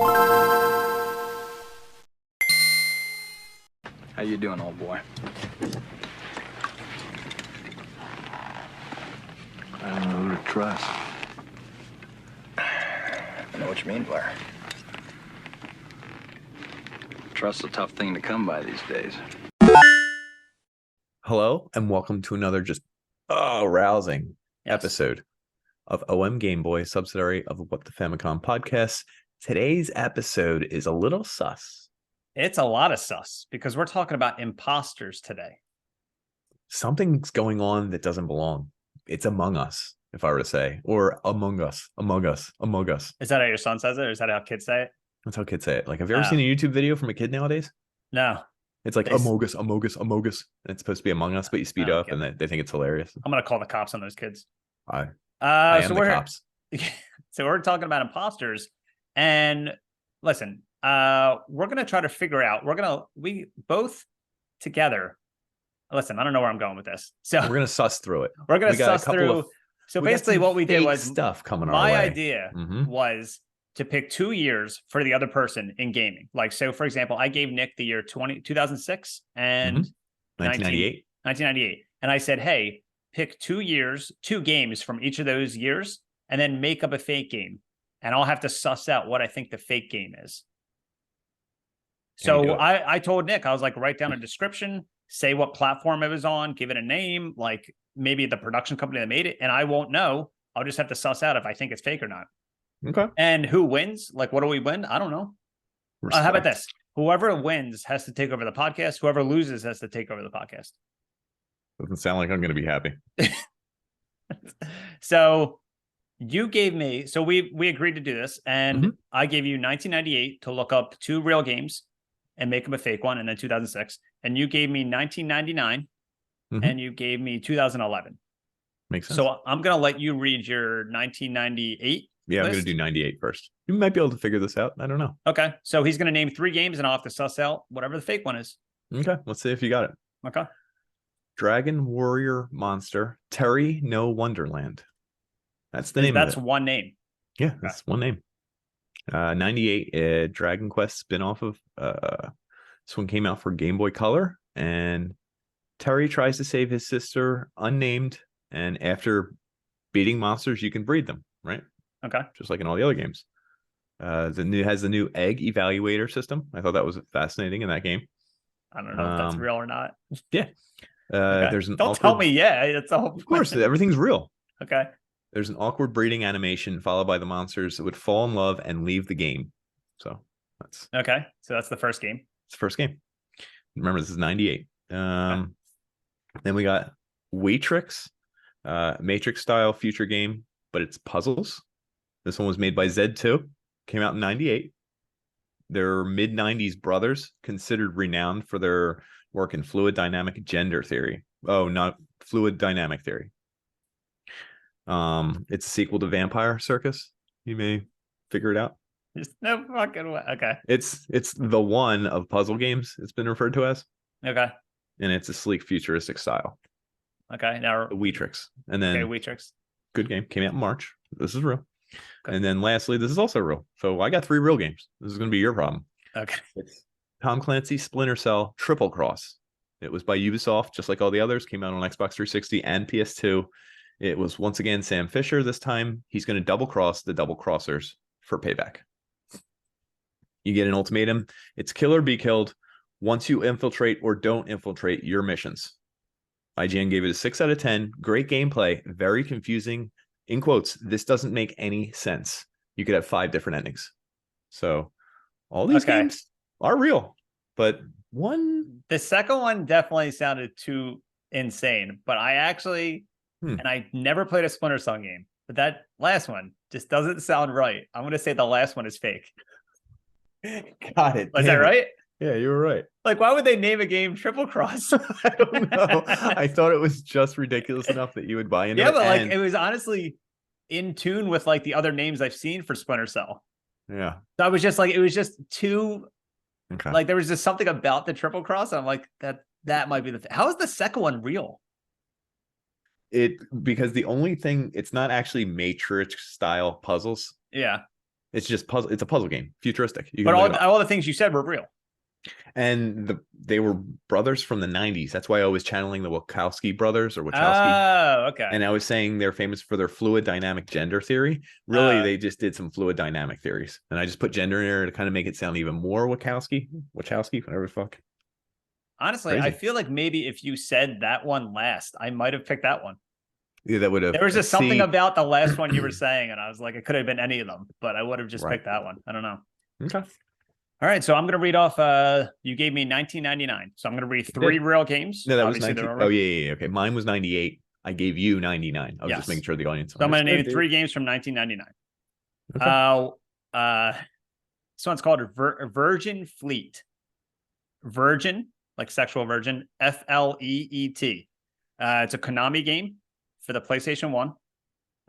How you doing, old boy? I don't know who to trust. I know what you mean, Blair. Trust's a tough thing to come by these days. Hello, and welcome to another just rousing episode of OMGame Boy, subsidiary of What the Famicom podcast. Today's episode is a little sus. It's a lot of sus because we're talking about imposters today. Something's going on that doesn't belong. It's Among Us, if I were to say, or Among Us, Among Us, Among Us. Is that how your son says it, or is that how kids say it? That's how kids say it. Like, have you ever seen a YouTube video from a kid nowadays? No. It's like Among Us, Among Us, Among Us. And it's supposed to be Among Us, but you speed up and they think it's hilarious. I'm going to call the cops on those kids. I am so the cops. So we're talking about imposters. And listen, we're going to try to figure out, we both together, listen, I don't know where I'm going with this. So we're going to suss through it. We're going to suss through. So basically what we did was stuff coming our way. My idea was to pick 2 years for the other person in gaming. Like, so for example, I gave Nick the year 2006 and 1998. And I said, hey, pick 2 years, 2 games from each of those years, and then make up a fake game. And I'll have to suss out what I think the fake game is. So I told Nick, I was like, write down a description, say what platform it was on, give it a name, like maybe the production company that made it, and I won't know. I'll just have to suss out if I think it's fake or not. Okay. And who wins? Like, what do we win? I don't know. How about this? Whoever wins has to take over the podcast. Whoever loses has to take over the podcast. Doesn't sound like I'm going to be happy. So you gave me, so we agreed to do this, and I gave you 1998 to look up 2 real games and make them a fake one, and then 2006. And you gave me 1999, and you gave me 2011. Makes sense. So I'm going to let you read your 1998. Yeah, I'm going to do 98 first. You might be able to figure this out. I don't know. Okay. So he's going to name 3 games, and I'll have to suss out whatever the fake one is. Okay. Let's see if you got it. Okay. Dragon Warrior Monster, Terry No Wonderland. That's the name. That's one name. Yeah, that's one name. 98, Dragon Quest spinoff of this one came out for Game Boy Color, and Terry tries to save his sister, unnamed, and after beating monsters, you can breed them, right? Okay. Just like in all the other games. Has the new egg evaluator system. I thought that was fascinating in that game. I don't know if that's real or not. Yeah. Okay. There's an Don't tell me. Yeah, it's all. Of course, everything's real. Okay. There's an awkward breeding animation followed by the monsters that would fall in love and leave the game. So that's okay. So that's the first game. It's the first game. Remember, this is 98. Okay. Then we got Waitrix, Matrix style future game, but it's puzzles. This one was made by Z2, came out in 98. They're mid-90s brothers, considered renowned for their work in fluid dynamic gender theory. Oh, not fluid dynamic theory. It's a sequel to Vampire Circus. You may figure it out. There's no fucking way. Okay. It's the one of puzzle games it's been referred to as. Okay. And it's a sleek futuristic style. Okay. Now Waitrix. And then Waitrix. Good game. Came out in March. This is real. Okay. And then lastly, this is also real. So I got 3 real games. This is going to be your problem. Okay. It's Tom Clancy Splinter Cell Triple Cross. It was by Ubisoft, just like all the others. Came out on Xbox 360 and PS2. It was once again Sam Fisher. This time he's going to double cross the double crossers for payback. You get an ultimatum. It's kill or be killed once you infiltrate or don't infiltrate your missions. IGN gave it a 6 out of 10. Great gameplay. Very confusing. In quotes, this doesn't make any sense. You could have 5 different endings. So all these games are real, but the second one definitely sounded too insane, but I actually, and I never played a Splinter Cell game, but that last one just doesn't sound right. I'm going to say the last one is fake. Got it. Was that right? Yeah, you were right. Like, why would they name a game Triple Cross? I don't know. I thought it was just ridiculous enough that you would buy into it. Yeah, but like it was honestly in tune with like the other names I've seen for Splinter Cell. Yeah. So I was just like, it was just too like there was just something about the Triple Cross. And I'm like, that might be the thing. How is the second one real? Because the only thing, it's not actually Matrix style puzzles. Yeah. It's just puzzle. It's a puzzle game, futuristic. You But can look it up. all the things you said were real. And they were brothers from the 90s. That's why I was channeling the Wachowski brothers or Wachowski. Oh, okay. And I was saying they're famous for their fluid dynamic gender theory. Really, they just did some fluid dynamic theories. And I just put gender in there to kind of make it sound even more Wachowski, whatever the fuck. Honestly, Crazy. I feel like maybe if you said that one last, I might have picked that one. Yeah, that would have. There was just something about the last one you were saying, and I was like, it could have been any of them, but I would have just picked that one. I don't know. Okay. All right, so I'm going to read off. You gave me 1999, so I'm going to read 3 real games. No, that was Obviously, 19. Oh, yeah. Okay. Mine was 98. I gave you 99. I was just making sure the audience. So I'm going to name 3 games from 1999. Okay. This one's called Virgin Fleet. Virgin, like sexual virgin, Fleet. It's a Konami game for the PlayStation 1.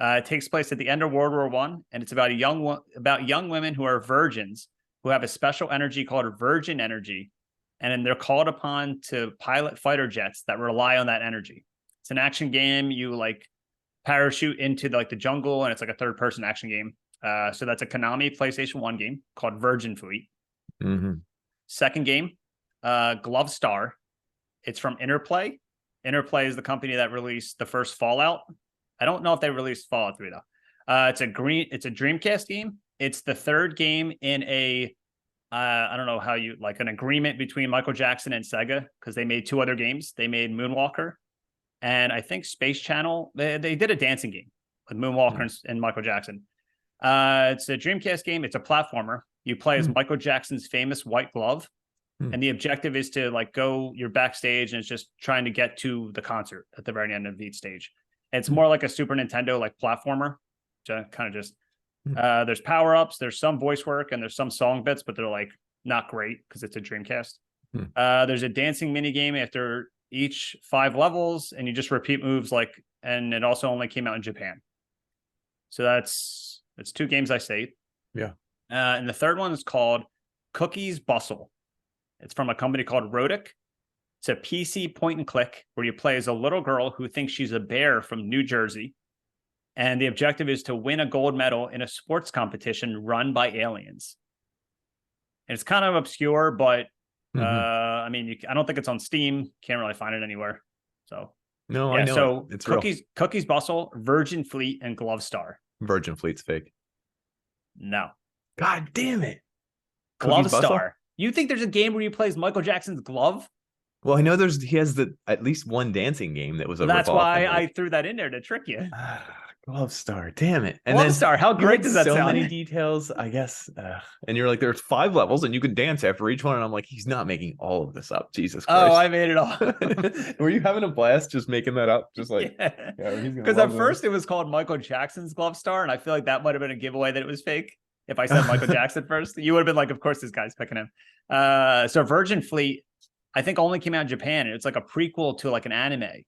It takes place at the end of World War I, and it's about young women who are virgins who have a special energy called virgin energy, and then they're called upon to pilot fighter jets that rely on that energy. It's an action game. You like parachute into the jungle, and it's like a third-person action game. So that's a Konami PlayStation 1 game called Virgin Fleet. Mm-hmm. Second game, Glove Star. It's from Interplay. Interplay is the company that released the first Fallout. I don't know if they released Fallout 3 though. It's a Dreamcast game. It's the third game in a I don't know how you like an agreement between Michael Jackson and Sega, because they made 2 other games. They made Moonwalker and I think Space Channel. They did a dancing game with Moonwalker and Michael Jackson. It's a Dreamcast game. It's a platformer. You play as Michael Jackson's famous white glove. And the objective is to you're backstage and it's just trying to get to the concert at the very end of each stage. It's more like a Super Nintendo platformer, kind of just there's power-ups, there's some voice work, and there's some song bits, but they're not great because it's a Dreamcast. There's a dancing mini game after each 5 levels, and you just repeat moves and it also only came out in Japan. So that's 2 games I saved. Yeah. And the third one is called Cookies Bustle. It's from a company called Rodic. It's a PC point and click where you play as a little girl who thinks she's a bear from New Jersey. And the objective is to win a gold medal in a sports competition run by aliens. And it's kind of obscure, but I don't think it's on Steam. Can't really find it anywhere. So no, yeah, I know. So it's Cookies Bustle, Virgin Fleet, and Glove Star. Virgin Fleet's fake. No. God damn it. Glove Star. You think there's a game where you play as Michael Jackson's glove? Well, I know he has at least one dancing game that was a That's why I threw that in there to trick you. Glove Star, damn it. And Glove Star, how great does that sound? So many details, I guess. And you're there's 5 levels and you can dance after each one. And I'm like, he's not making all of this up. Jesus Christ. Oh, I made it all. Were you having a blast just making that up? Just because at first it was called Michael Jackson's Glove Star, and I feel like that might have been a giveaway that it was fake. If I said Michael Jackson first, you would have been like, of course, this guy's picking him. So Virgin Fleet, I think only came out in Japan. And it's like a prequel to an anime.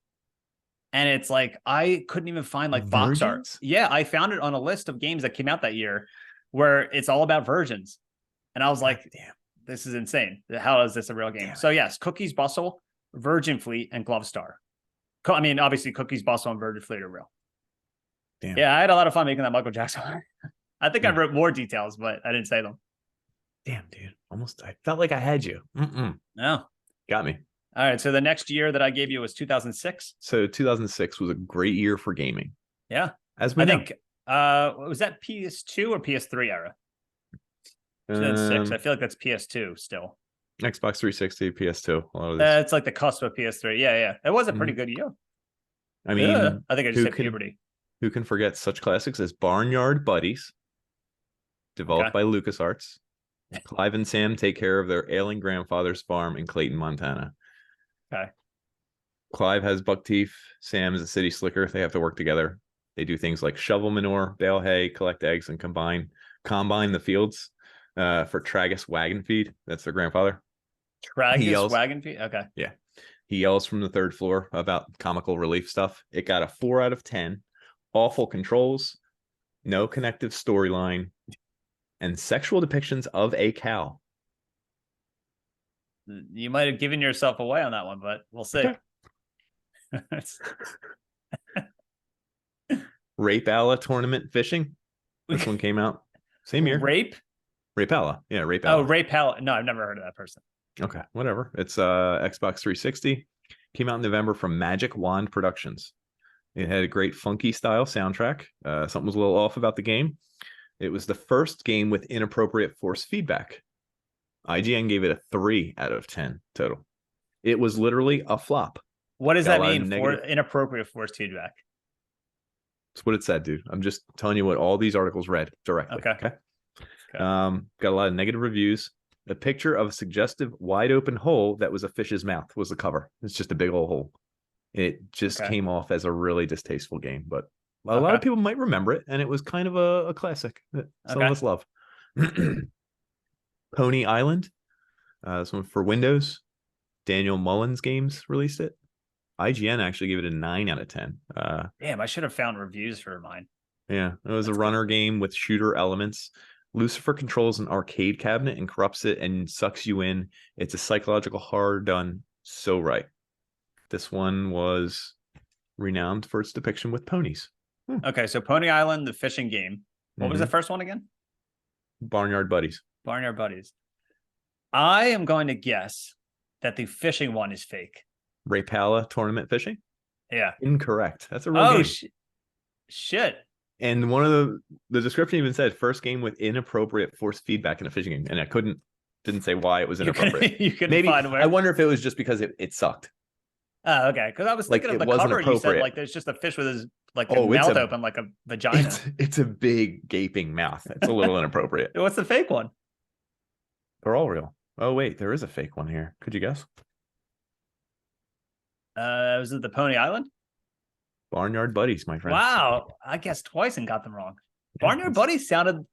And it's I couldn't even find box art. Yeah, I found it on a list of games that came out that year where it's all about virgins. And I was like, damn, this is insane. How is this a real game? So yes, Cookies Bustle, Virgin Fleet, and Glove Star. Obviously Cookies Bustle and Virgin Fleet are real. Damn. Yeah, I had a lot of fun making that Michael Jackson one. I think I wrote more details, but I didn't say them. Damn, dude. I felt like I had you. No. Got me. All right. So the next year that I gave you was 2006. So 2006 was a great year for gaming. Yeah. As we think, was that PS2 or PS3 era? 2006. I feel like that's PS2 still. Xbox 360, PS2. A lot of this. It's the cusp of PS3. Yeah. It was a pretty good year. I mean, I think I just hit puberty. Who can forget such classics as Barnyard Buddies, developed by LucasArts? Clive and Sam take care of their ailing grandfather's farm in Clayton, Montana. Okay. Clive has buck teeth. Sam is a city slicker. They have to work together. They do things like shovel manure, bale hay, collect eggs, and combine the fields for Tragus wagon feed. That's their grandfather. Tragus wagon feed? Okay. Yeah. He yells from the 3rd floor about comical relief stuff. It got a 4 out of 10. Awful controls, no connective storyline, and sexual depictions of a cow. You might have given yourself away on that one, but we'll see. Rape Alla tournament fishing. This one came out. Same year. Rape? Ray Pala. Yeah, Ray Oh, Pala. Ray Pal. No, I've never heard of that person. Okay, whatever. It's Xbox 360. Came out in November from Magic Wand Productions. It had a great funky style soundtrack. Something was a little off about the game. It was the first game with inappropriate force feedback. IGN gave it a 3 out of 10 total. It was literally a flop. What does Got that a lot of mean for negative- inappropriate force feedback? That's what it said, dude. I'm just telling you what all these articles read directly. Okay. Okay. Got a lot of negative reviews. A picture of a suggestive wide open hole that was a fish's mouth was the cover. It's just a big old hole. It just came off as a really distasteful game, but a lot of people might remember it, and it was kind of a classic that some of us love. Pony Island. This one for Windows. Daniel Mullins Games released it. IGN actually gave it a 9 out of 10. Damn, I should have found reviews for mine. Yeah, it was a runner game with shooter elements. Lucifer controls an arcade cabinet and corrupts it and sucks you in. It's a psychological horror done so right. This one was renowned for its depiction with ponies. Okay, so Pony Island, the fishing game. What was the first one again? Barnyard Buddies. Barnyard Buddies. I am going to guess that the fishing one is fake. Ray Pala tournament fishing? Yeah. Incorrect. That's a real game. Shit. And one of the description even said first game with inappropriate force feedback in a fishing game, and I didn't say why it was inappropriate. You couldn't Maybe find where. I wonder if it was just because it sucked. Oh, okay. Because I was thinking of the cover. You said like there's just a fish with his mouth open like a vagina. It's a big gaping mouth. It's a little inappropriate. What's the fake one? They're all real. Oh wait, there is a fake one here. Could you guess? Was it the Pony Island? Barnyard Buddies, my friend. Wow, I guessed twice and got them wrong. Barnyard Buddies sounded.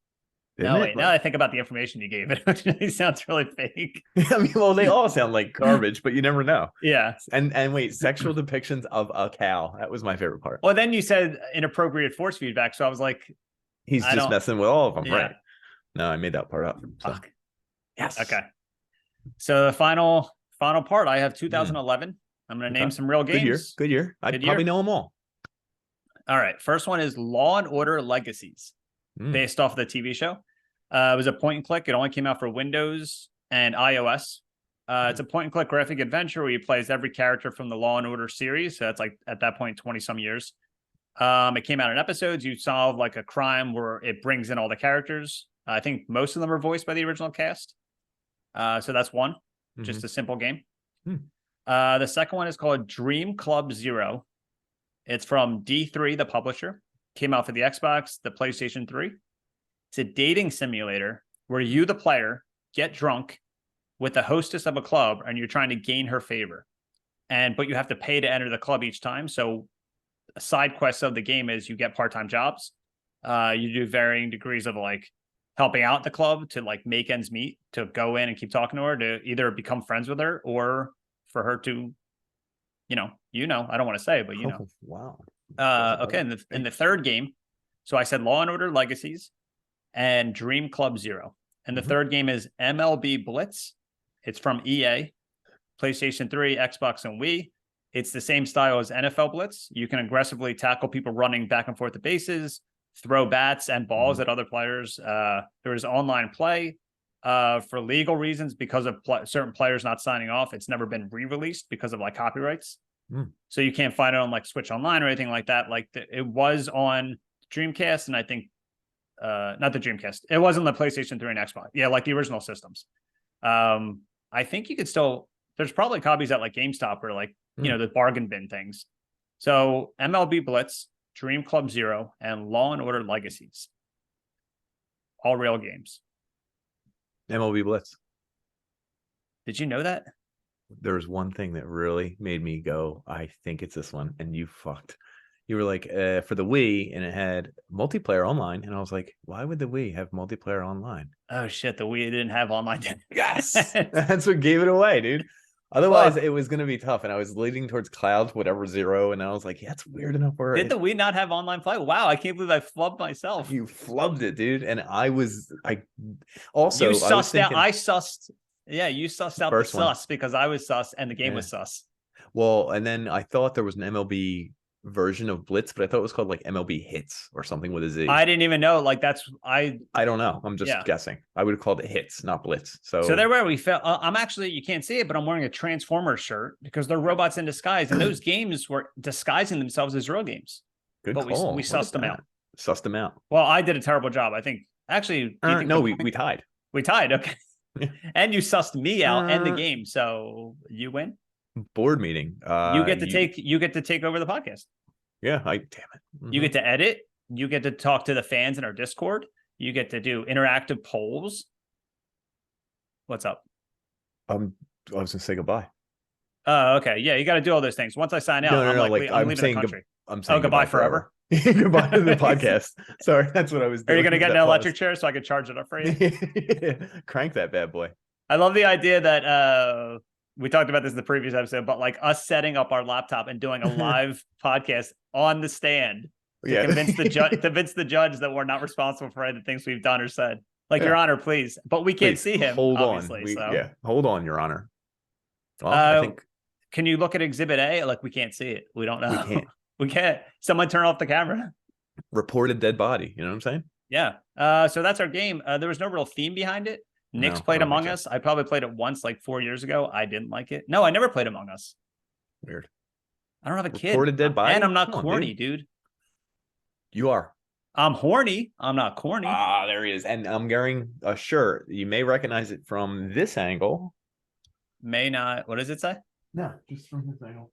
Didn't No, it? wait. Now that I think about the information you gave, it actually sounds really fake. I mean, well, they all sound like garbage, but you never know. Yeah. And wait, sexual depictions of a cow. That was my favorite part. Well, then you said inappropriate force feedback, so I was like, He's I just don't- messing with all of them, Yeah. right? No, I made that part up. So. fuck. Yes. Okay. So the final part, I have 2011. I'm going to name some real games. Good year. I Good probably year. know them all. All right. First one is Law and Order Legacies, based off the TV show. It was a point and click. It only came out for Windows and iOS. It's a point and click graphic adventure where you play as every character from the Law and Order series. So that's like at that point 20 some years. It came out in episodes. You solve like a crime where it brings in all the characters. I think most of them are voiced by the original cast. So that's one, just a simple game. The second one is called Dream Club Zero. It's from D3, the publisher. Came out for the Xbox, the PlayStation 3. It's a dating simulator where you, the player, get drunk with the hostess of a club and you're trying to gain her favor. But you have to pay to enter the club each time. So a side quest of the game is you get part-time jobs. You do varying degrees of like helping out the club to like make ends meet, to go in and keep talking to her, to either become friends with her or for her to, I don't want to say, but Wow. Okay. In the third game, so I said Law and Order Legacies and Dream Club Zero. And the third game is MLB Blitz. It's from EA, PlayStation 3, Xbox, and Wii. It's the same style as NFL Blitz. You can aggressively tackle people running back and forth the bases, throw bats and balls at other players. There is online play. For legal reasons, because of certain players not signing off, it's never been re-released because of like copyrights. So you can't find it on like Switch Online or anything like that. Like it was on Dreamcast, and I think not the Dreamcast. It was on the PlayStation 3 and Xbox. Yeah, like the original systems. I think you could still. There's probably copies at like GameStop or like the bargain bin things. So MLB Blitz, Dream Club Zero, and Law and Order Legacies, all real games. MLB Blitz. Did you know that? There was one thing that really made me go, I think it's this one, and you fucked. You were like, for the Wii, and it had multiplayer online, and I was like, why would the Wii have multiplayer online? Oh shit, the Wii didn't have online. Yes, that's what gave it away, dude. Otherwise, it was going to be tough, and I was leading towards clouds, whatever zero, and I was like, yeah, it's weird enough where Did the Wii not have online play? Wow, I can't believe I flubbed myself. You flubbed it, dude, and I also You I was sussed out. thinking, I sussed. Yeah, you sussed out the First one. sus because I was sus and the game was sus. well, and then I thought there was an MLB version of Blitz, but I thought it was called like MLB Hits or something with a Z. I didn't even know. Like I don't know. I'm just guessing. I would have called it Hits, not Blitz. So there where we felt. I'm actually, you can't see it, but I'm wearing a Transformers shirt because they're robots in disguise, and those games were disguising themselves as real games. Good but call. we sussed them out. Sussed them out. Well, I did a terrible job. I think actually. No, we tied. We tied. Okay. Yeah. And you sussed me out and the game, so you win. Board meeting. You get to take over the podcast. Yeah, damn it. Mm-hmm. You get to edit. You get to talk to the fans in our Discord. You get to do interactive polls. What's up? I was gonna say goodbye. Oh, okay. Yeah, you got to do all those things. Once I sign out, I'm leaving the country. I'm saying goodbye forever. Goodbye to the podcast. Sorry, that's what I was doing. Are you going to get an electric chair so I can charge it up for you? Crank that bad boy. I love the idea that we talked about this in the previous episode, but like us setting up our laptop and doing a live podcast on the stand to convince the judge that we're not responsible for any of the things we've done or said. Like, Your Honor, please. But we can't see him. Hold obviously, on. Hold on, Your Honor. Well, I think. Can you look at Exhibit A? Like, we can't see it. We don't know. We can't. We can't. Someone turn off the camera. Reported dead body. You know what I'm saying? Yeah. So that's our game. There was no real theme behind it. Nick's played Among Us. I probably played it once, like 4 years ago. I didn't like it. No, I never played Among Us. Weird. I don't have a kid. Reported dead body? And I'm not corny, dude. You are. I'm horny. I'm not corny. Ah, there he is. And I'm wearing a shirt. You may recognize it from this angle. May not. What does it say? No, just from this angle.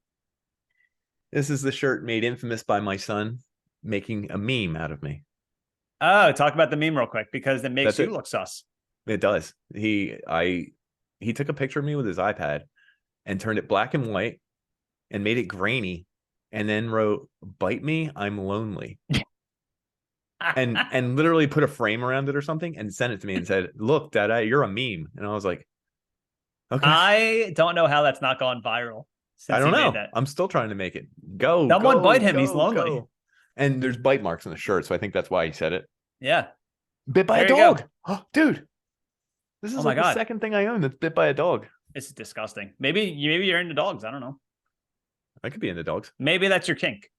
This is the shirt made infamous by my son making a meme out of me. Oh, talk about the meme real quick because it makes you look sus. It does. He took a picture of me with his iPad and turned it black and white and made it grainy and then wrote, "Bite me, I'm lonely." and literally put a frame around it or something and sent it to me and said, "Look, Dada, you're a meme." And I was like, okay. I don't know how that's not gone viral. I don't know. I'm still trying to make it go. Someone bite him. He's lonely. Go. And there's bite marks on the shirt, so I think that's why he said it. Yeah. Bit by a dog. Oh, dude. This is the second thing I own that's bit by a dog. This is disgusting. Maybe you're into dogs. I don't know. I could be into dogs. Maybe that's your kink.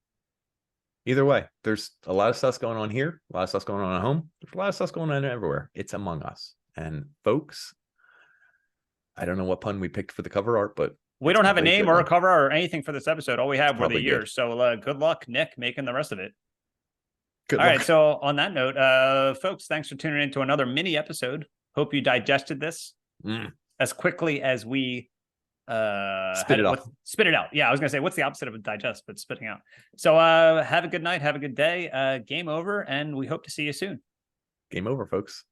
Either way, there's a lot of stuff going on here, a lot of stuff going on at home. There's a lot of stuff going on everywhere. It's Among Us. And folks, I don't know what pun we picked for the cover art, but we don't have a name or a cover or anything for this episode. All we have were the years. So good luck, Nick, making the rest of it. All right. So on that note, folks, thanks for tuning in to another mini episode. Hope you digested this as quickly as we spit it out. Yeah, I was gonna say, what's the opposite of a digest, but spitting out. So have a good night, have a good day. Game over, and we hope to see you soon. Game over, folks.